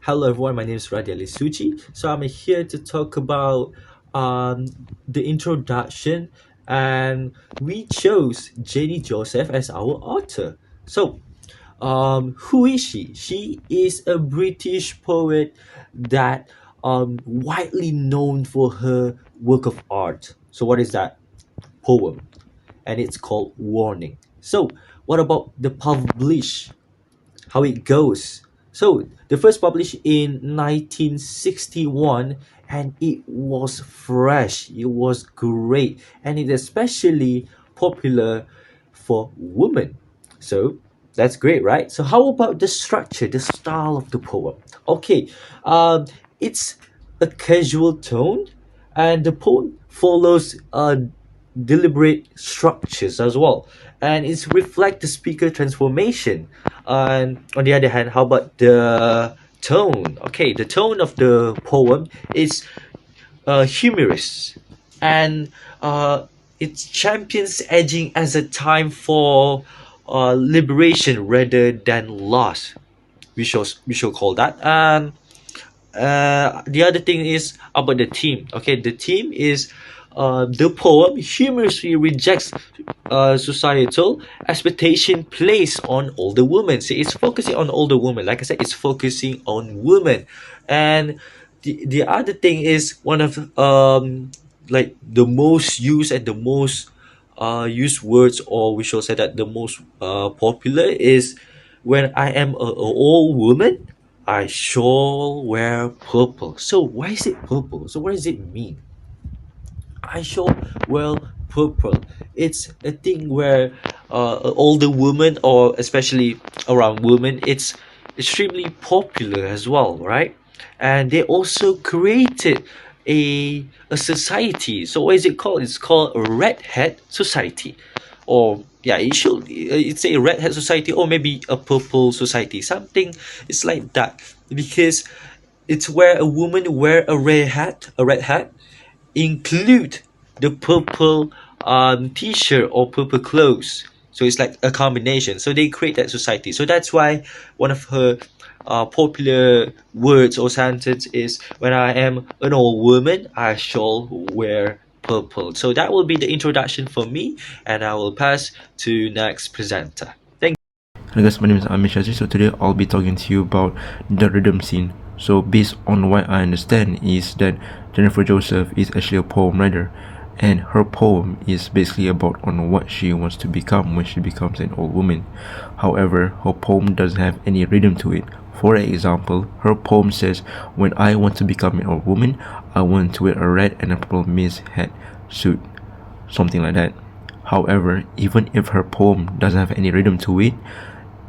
Hello everyone, my name is Radia Lisuchi. So I'm here to talk about um, the introduction, and we chose Jenny Joseph as our author. So, who is she? She is a British poet that widely known for her work of art. So, what is that poem? And it's called Warning. So, what about the publish? How it goes. So the first published in 1961, and it was fresh. It was great, and it especially popular for women. So that's great, right? So how about the structure, the style of the poem? Okay, it's a casual tone, and the poem follows deliberate structures as well, and it's reflect the speaker transformation. And on the other hand, how about the tone? Okay, the tone of the poem is humorous, and it champions edging as a time for liberation rather than loss. We shall call that. And the other thing is about the theme. Okay, the theme is the poem humorously rejects societal expectation placed on older women. See, it's focusing on older women. Like I said, it's focusing on women. And the other thing is one of like the most used and the most used words, or we shall say that the most popular is when I am a old woman, I shall wear purple. So why is it purple? So what does it mean? I shall wear purple. It's a thing where an older woman, or especially around women, it's extremely popular as well, right? And they also created a society. So what is it called? It's called a red hat society, or yeah, it's a red hat society, or maybe a purple society. Something it's like that, because it's where a woman wear a red hat, include the purple t-shirt or purple clothes. So it's like a combination. So they create that society. So that's why one of her popular words or sentence is, when I am an old woman, I shall wear purple. So that will be the introduction for me, and I will pass to next presenter. Thank Hello guys, my name is Amish Shazri. So today I'll be talking to you about the rhythm scene. So based on what I understand is that Jennifer Joseph is actually a poem writer, and her poem is basically about on what she wants to become when she becomes an old woman. However, her poem doesn't have any rhythm to it. For example, her poem says, when I want to become an old woman, I want to wear a red and a purple Miss hat suit, something like that. However, even if her poem doesn't have any rhythm to it,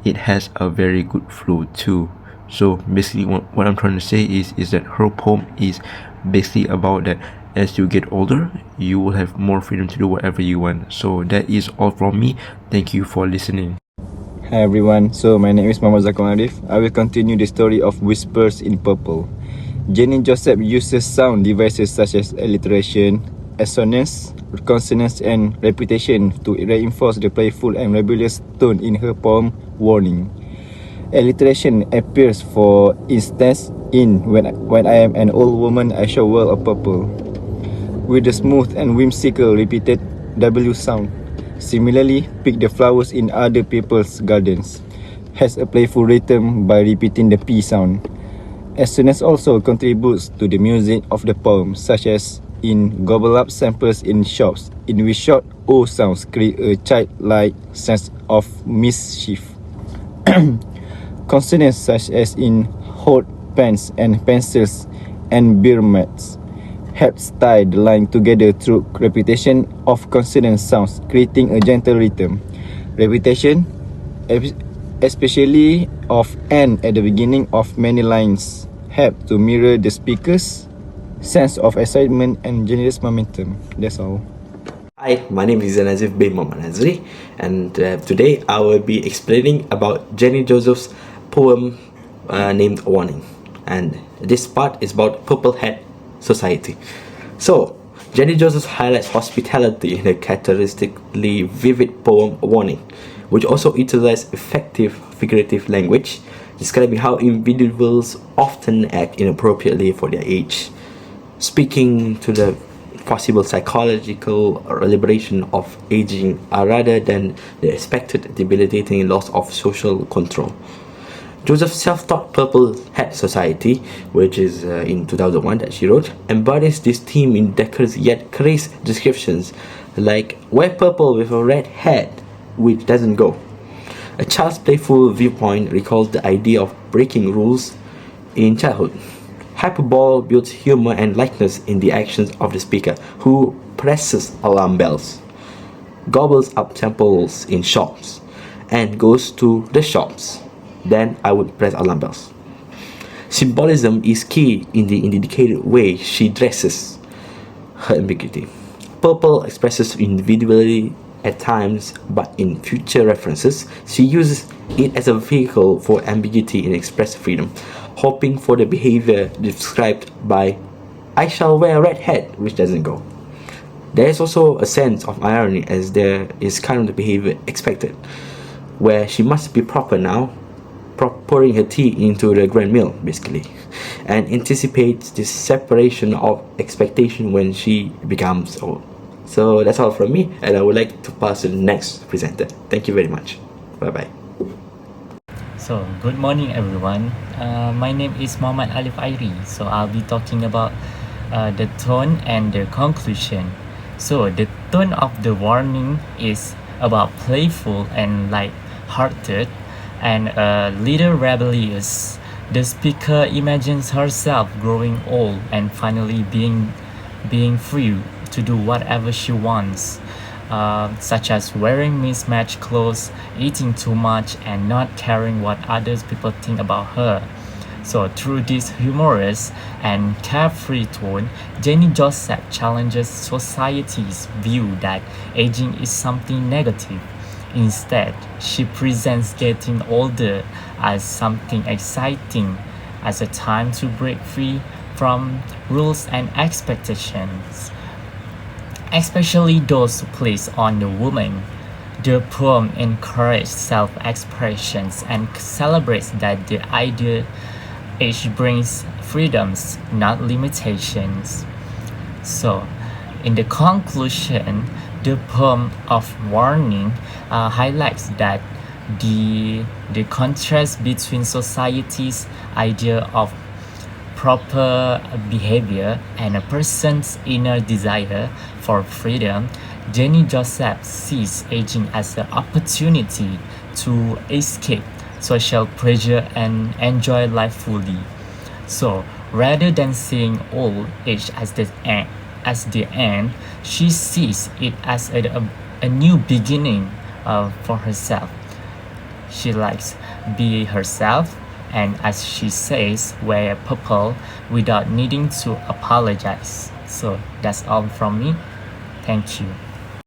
it has a very good flow too. So basically what I'm trying to say is that her poem is basically about that as you get older, you will have more freedom to do whatever you want. So that is all from me. Thank you for listening. Hi everyone, so my name is Muhammad Zakwan Arif. I will continue the story of Whispers in Purple. Jenny Joseph uses sound devices such as alliteration, assonance, consonance, and repetition to reinforce the playful and rebellious tone in her poem Warning. Alliteration appears, for instance, in When I am an old woman, I shall wear a purple, with the smooth and whimsical repeated W sound. Similarly, Pick the flowers in other people's gardens has a playful rhythm by repeating the P sound. Assonance also contributes to the music of the poem, such as in Gobble Up Samples in Shops, in which short O sounds create a childlike sense of mischief. Consonants, such as in Hold Pens and Pencils and Beer Mats, helps tie the line together through repetition of consonant sounds, creating a gentle rhythm. Repetition, especially of N at the beginning of many lines, help to mirror the speaker's sense of excitement and generous momentum. That's all. Hi, my name is Nazif bin Muhammad Nazri, and today I will be explaining about Jenny Joseph's poem named Warning. And this part is about Purple Hat Society. So, Jenny Joseph highlights hospitality in the characteristically vivid poem Warning, which also utilizes effective figurative language describing how individuals often act inappropriately for their age, speaking to the possible psychological liberation of aging rather than the expected debilitating loss of social control. Joseph's self-taught Purple Hat Society, which is in 2001 that she wrote, embodies this theme in decorous yet crass descriptions like wear purple with a red hat, which doesn't go. A child's playful viewpoint recalls the idea of breaking rules in childhood. Hyperbole builds humor and likeness in the actions of the speaker, who presses alarm bells, gobbles up samples in shops, and goes to the shops. Then I would press alarm bells. Symbolism is key in the indicated way she dresses her ambiguity. Purple expresses individuality at times, but in future references, she uses it as a vehicle for ambiguity and expressive freedom, hoping for the behavior described by I shall wear a red hat, which doesn't go. There is also a sense of irony as there is kind of the behavior expected, where she must be proper now, pouring her tea into the grand meal, basically, and anticipates this separation of expectation when she becomes old. So that's all from me, and I would like to pass to the next presenter. Thank you very much. Bye bye. So, good morning everyone. My name is Muhammad Alif Airi. So, I'll be talking about the tone and the conclusion. So, the tone of the warning is about playful and light-hearted and a little rebellious. The speaker imagines herself growing old and finally being free to do whatever she wants, such as wearing mismatched clothes, eating too much, and not caring what others people think about her. So through this humorous and carefree tone, Jenny Joseph challenges society's view that aging is something negative. Instead, she presents getting older as something exciting, as a time to break free from rules and expectations, especially those placed on the woman. The poem encourages self-expressions and celebrates that the ideal age brings freedoms, not limitations. So, in the conclusion, the poem of warning highlights that the contrast between society's idea of proper behavior and a person's inner desire for freedom. Jenny Joseph sees aging as an opportunity to escape social pressure and enjoy life fully. So rather than seeing old age as the end, she sees it as a new beginning for herself. She likes be herself, and as she says, wear purple without needing to apologize. So that's all from me. Thank you.